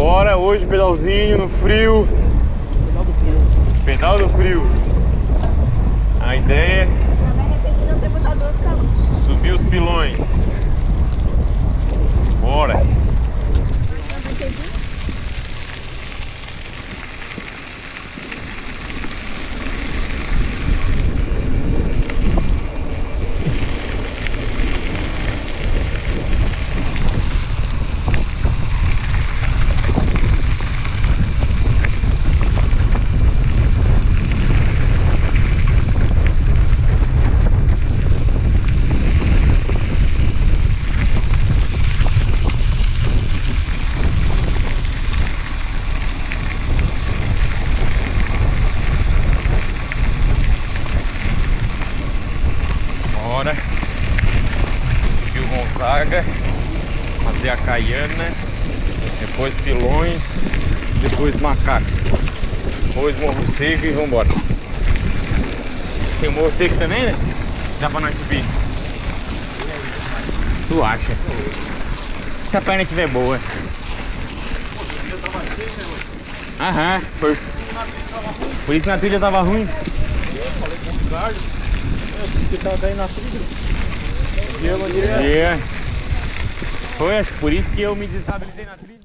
Bora, hoje pedalzinho no frio. Pedal do frio. Pedal do frio. A ideia Eu me arrependi de não ter botado duas calças. é subir os pilões. Bora. Não vai ser bem. Bora. Subir o Gonzaga. Fazer a Caiana. Depois Pilões. Depois Macaco. Depois Morro Seco e vambora. Tem o Morro Seco também, né? Dá pra nós subir. Tu acha? Se a perna estiver boa. Aham, por isso na trilha tava ruim. Falei com o Ricardo. Eu disse que tava caindo na trilha. Foi, acho que por isso que eu me desestabilizei na trilha.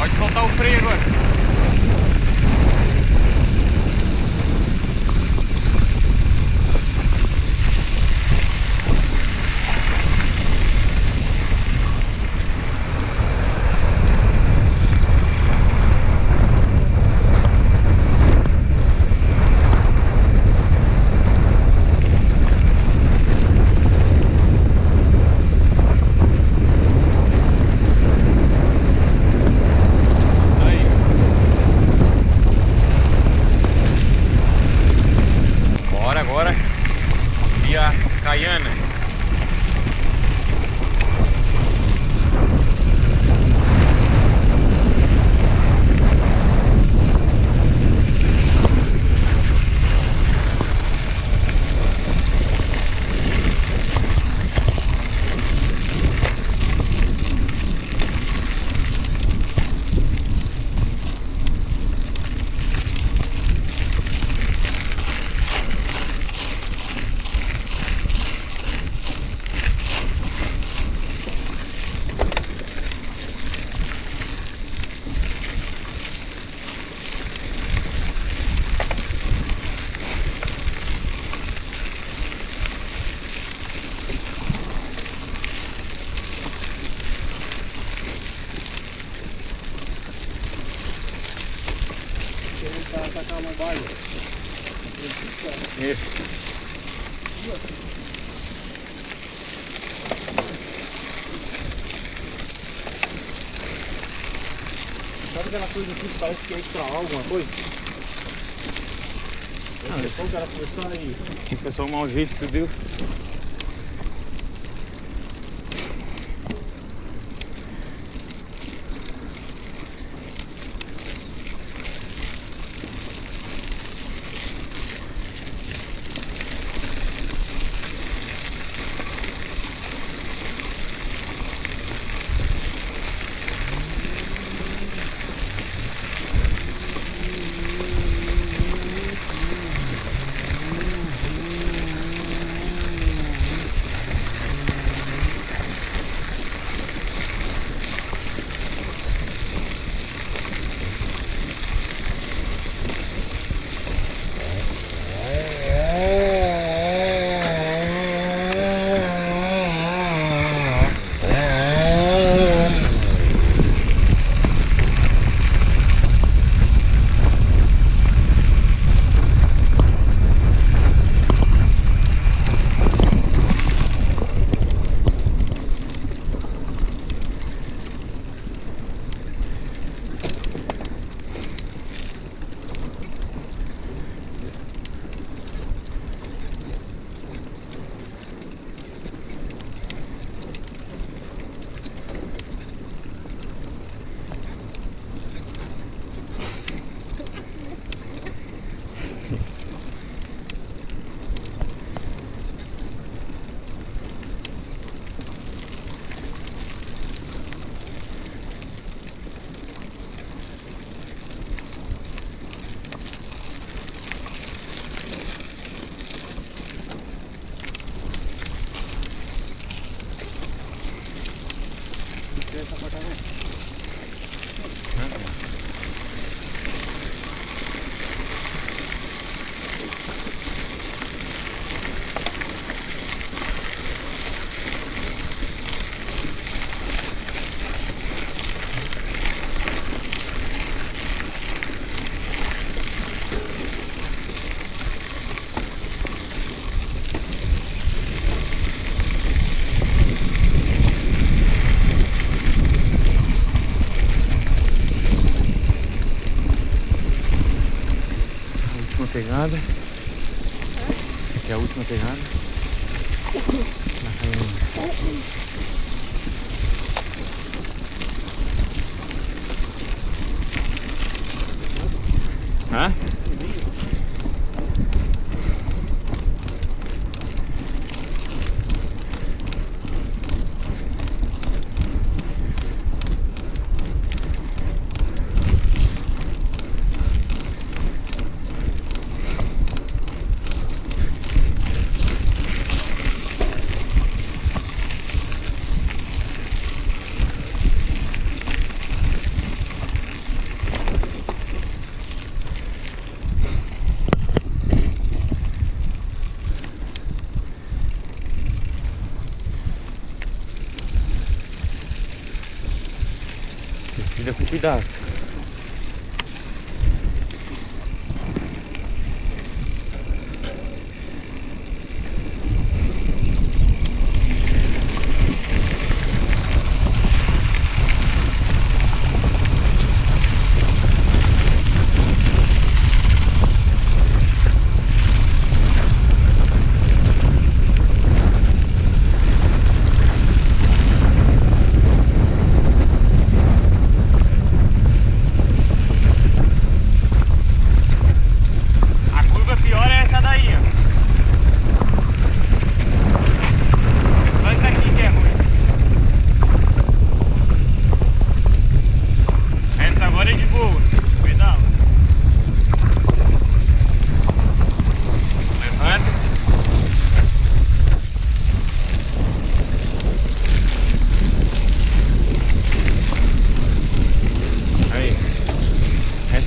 Pode soltar o freio agora. Agora e a Cayenne. Tacar uma baia. Isso. Sabe aquela coisa assim que parece que é extrair alguma coisa? Não, Só o cara forçando aí. Foi só um mau jeito que tu deu. Pegada. Aqui é a última pegada. Na Cayenne. Hã? anda com cuidado.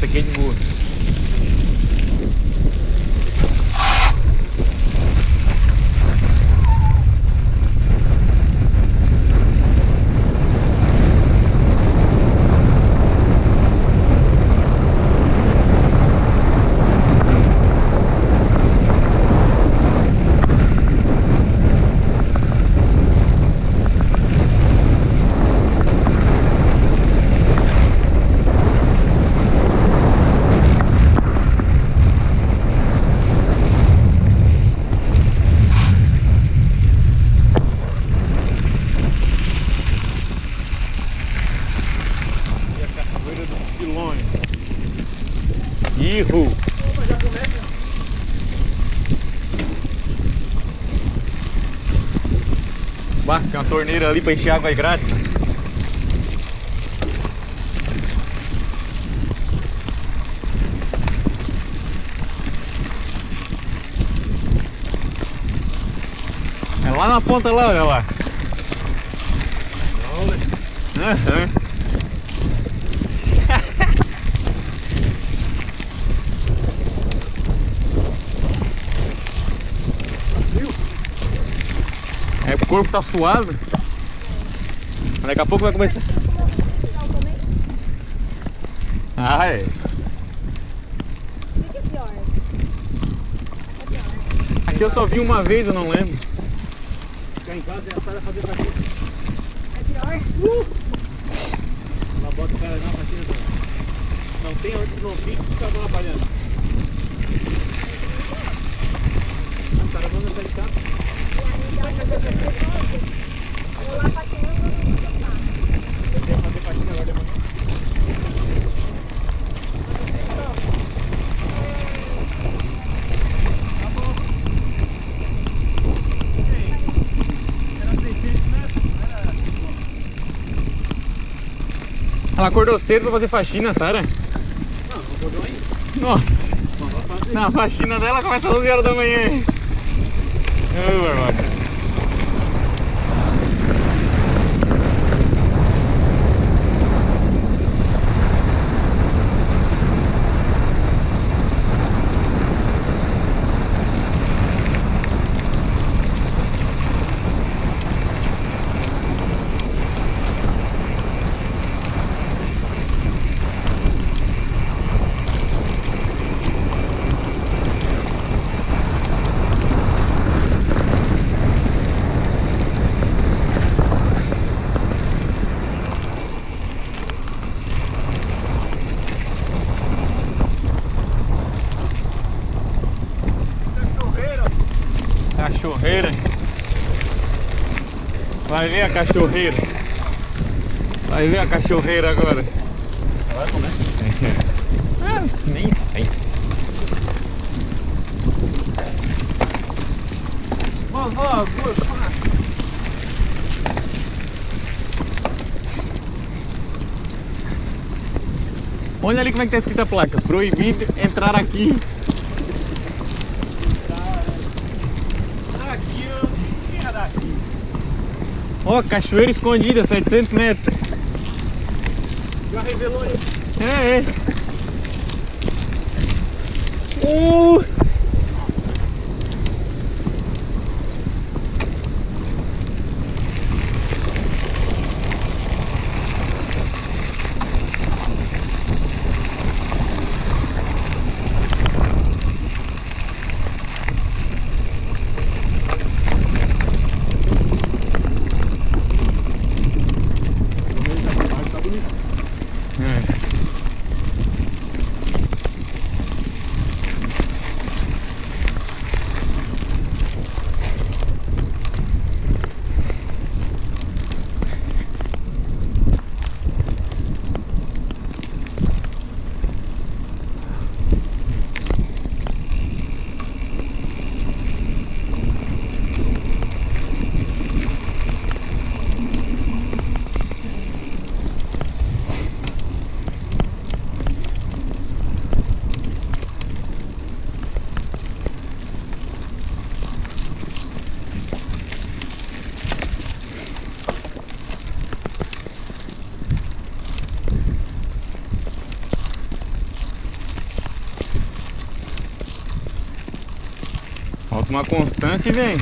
Aqui é de boa. Ihu! Bah, tem uma torneira ali pra encher água aí grátis. É lá na ponta lá, olha lá. Aham. É, o corpo tá suado. Daqui a pouco vai começar. Ah, é. O que é pior? É pior. Aqui eu só vi uma vez, eu não lembro. Ficar em casa é a Sara fazer faxina. É pior? Ela bota o cara na faxina. Não tem onde não fica e fica trabalhando. A Sara manda sair de casa. Eu lá faxinando, não vou tocar. Eu quero fazer faxina agora de manhã. Tá bom. Era 600 metros? Era... Ela acordou cedo pra fazer faxina, Sara. Não, não acordou ainda. Nossa! Mas vai fazer. Na faxina dela começa às 11 horas da manhã. Ô, barbado. Cachorreira. Vai ver a cachorreira. Vai ver a cachorreira agora. Agora começa. Nem sei. Vovó, Olha ali como é que tá escrita a placa. Proibido entrar aqui. Aqui, quem é daqui? Ó, cachoeira escondida, 700 metros. Já revelou aí. É. Falta uma constância e vem.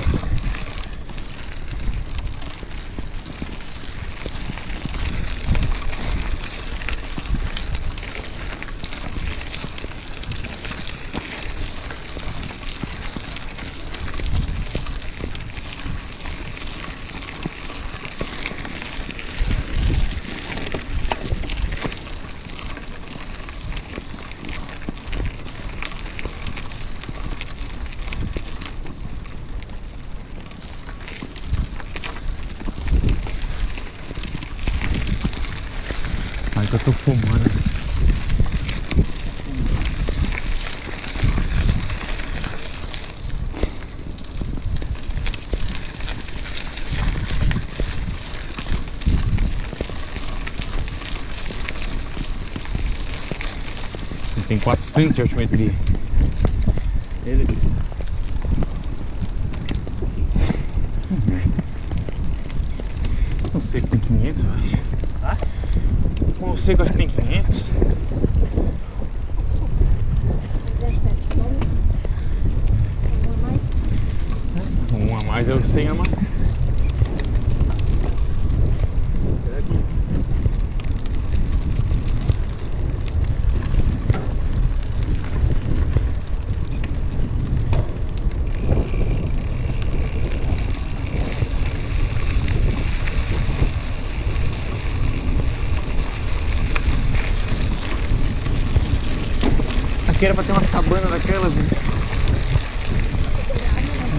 Ai, que eu tô fumando. Tem 400 de altimetria. Ele... Não sei que tem 500, eu acho. Tá? Não sei que eu acho que tem 500. 17 quilômetros. Uma a mais. Um a mais é o 100 a mais. Aqui era pra ter umas cabanas daquelas, né?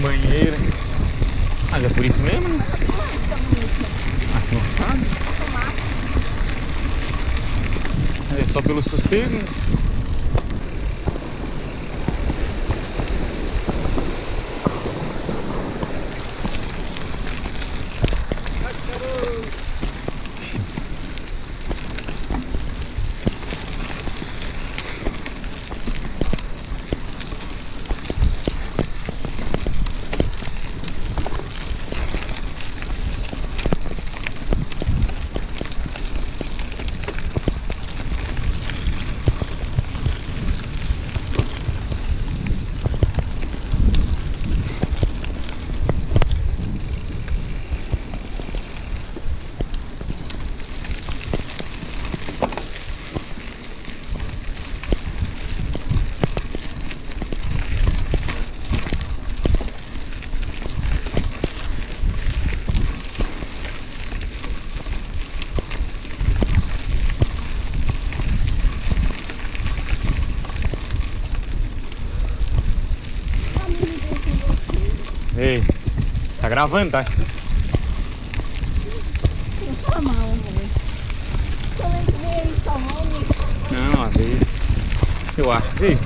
Banheira. Mas é por isso mesmo, né? Aqui não sabe. É só pelo sossego, né? Ei, tá gravando, tá? Não fala mal, amor. Eu lembro de ver isso, homem. Não, veio. Eu acho que veio.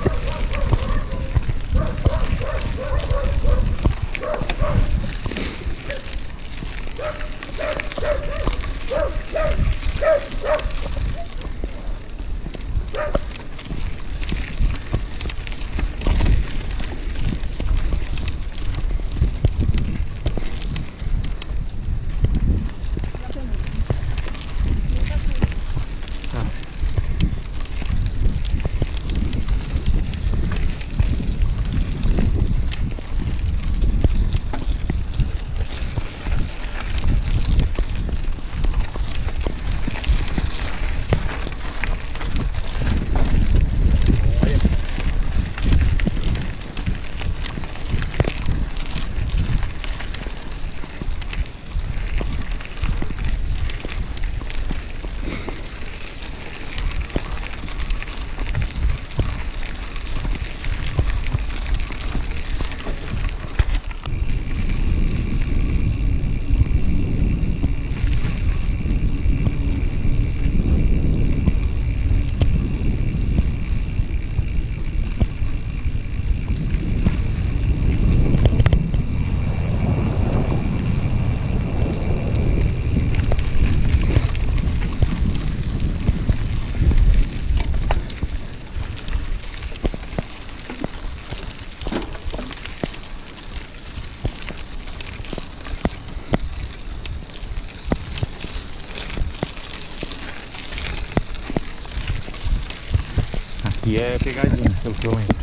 Aqui é pegadinha, pelo que eu lembro.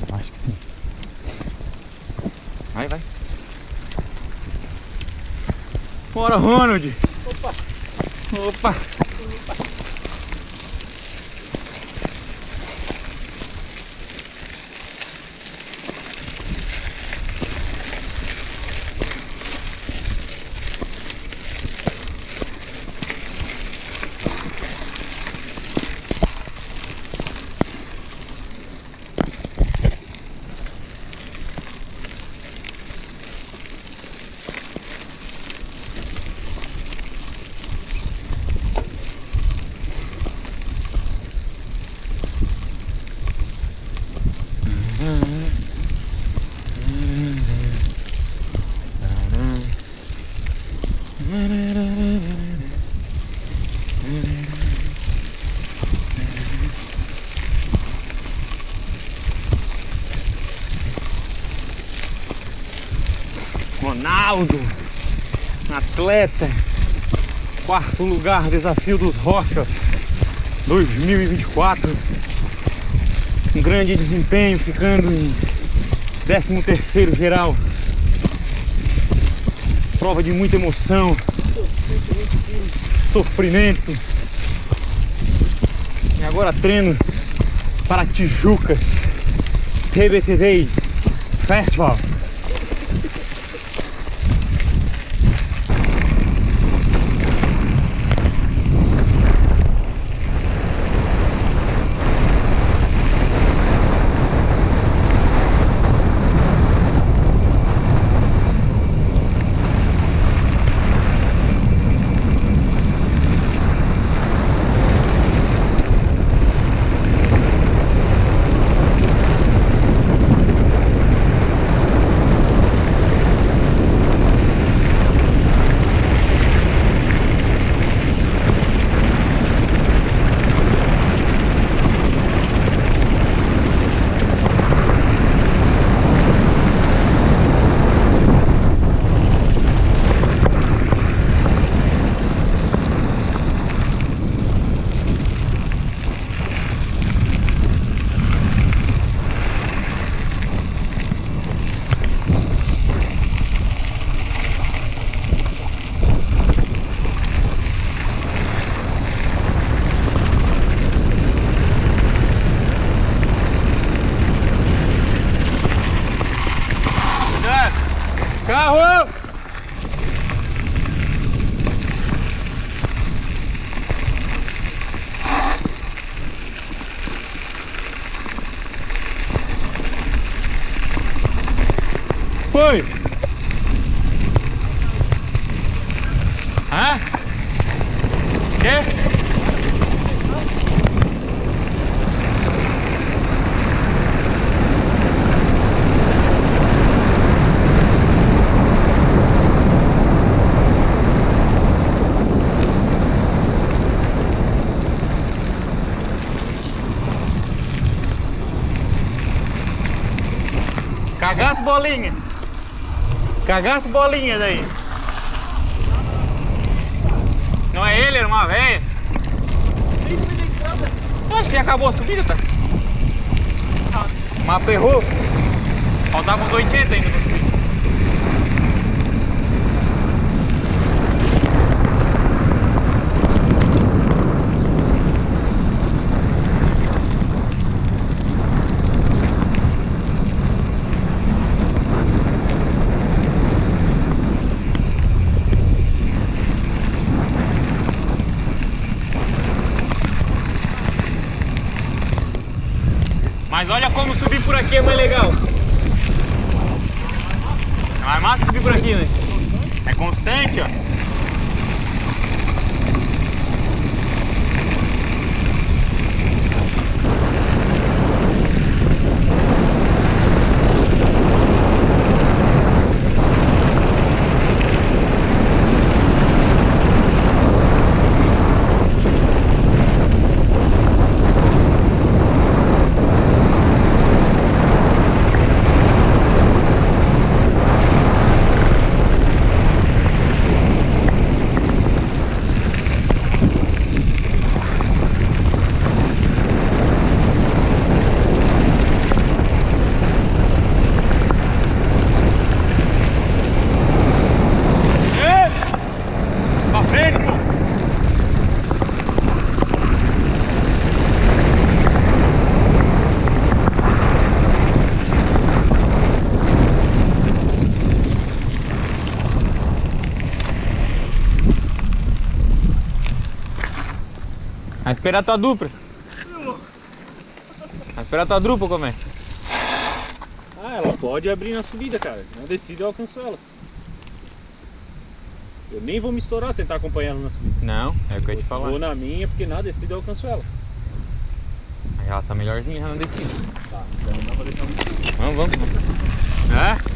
Eu acho que sim. Vai, vai. Bora, Ronald. Opa. Opa. Ronaldo, atleta, 4º lugar, desafio dos Rochas 2024. Um grande desempenho, ficando em 13º geral. Prova de muita emoção, sofrimento. E agora treino para Tijucas TBT Festival. Carro! Foi! Hã? Quê? Cagar as bolinhas. Cagar as bolinhas daí. Não é ele, era uma velha. Nem no meio da estrada. Eu acho que acabou a subida, tá? Mas aperrou. Faltava uns 80 ainda pra subir. Mas olha como subir por aqui é mais legal. É mais massa subir por aqui, né? É constante, ó. esperar tua dupla. Vai esperar tua dupla como é? Ah, ela pode abrir na subida, cara. Na descida eu alcanço ela. Eu nem vou me estourar tentar acompanhar ela na subida. Não, é o que eu ia te falar. Vou na minha, porque na descida eu alcanço ela. Aí ela tá melhorzinha já na descida. Tá, então não dá pra deixar muito. Vamos. É?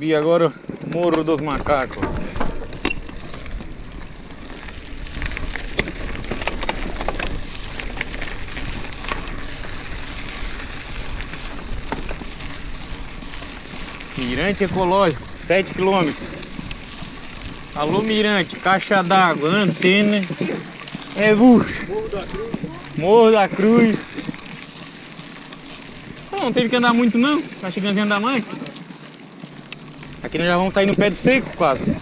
Subi agora o Morro dos Macacos. Mirante ecológico, 7 km. Alô Mirante, caixa d'água, antena, é bucho. Morro da Cruz. Morro da Cruz. Não teve que andar muito não, tá chegando a andar mais. Aqui nós já vamos sair no pé do seco quase.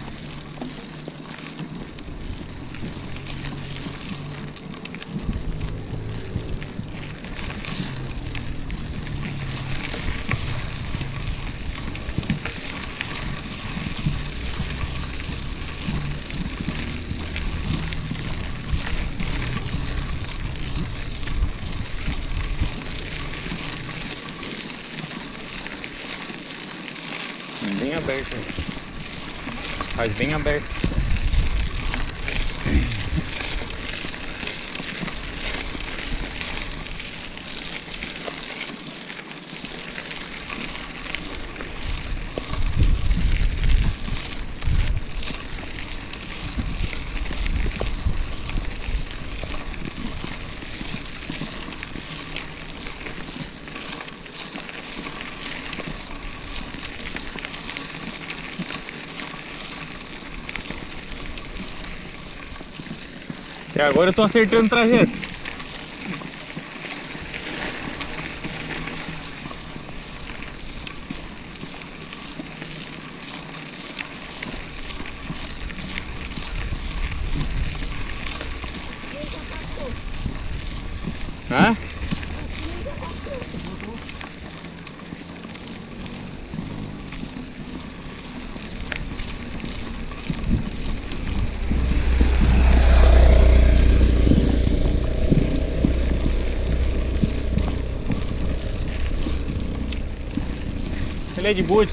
Bem aberto. Faz bem aberto. E agora eu tô acertando o trajeto. Hã? Ele é de boa.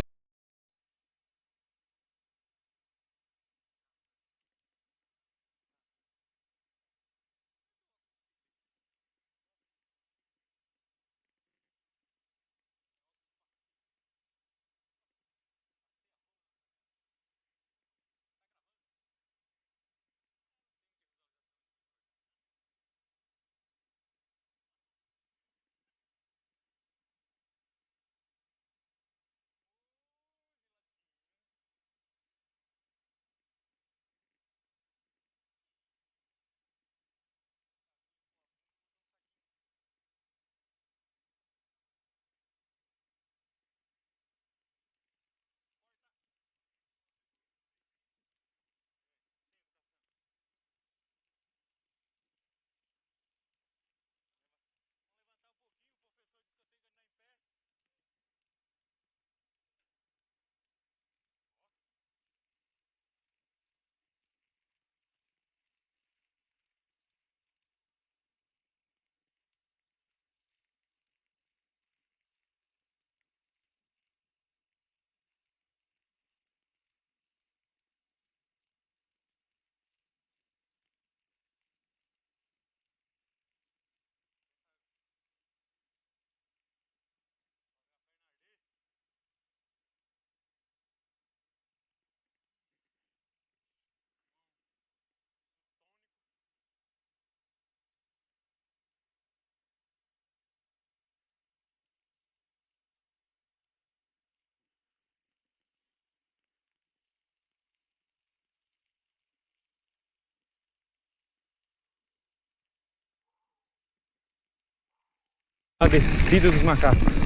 A descida dos macacos.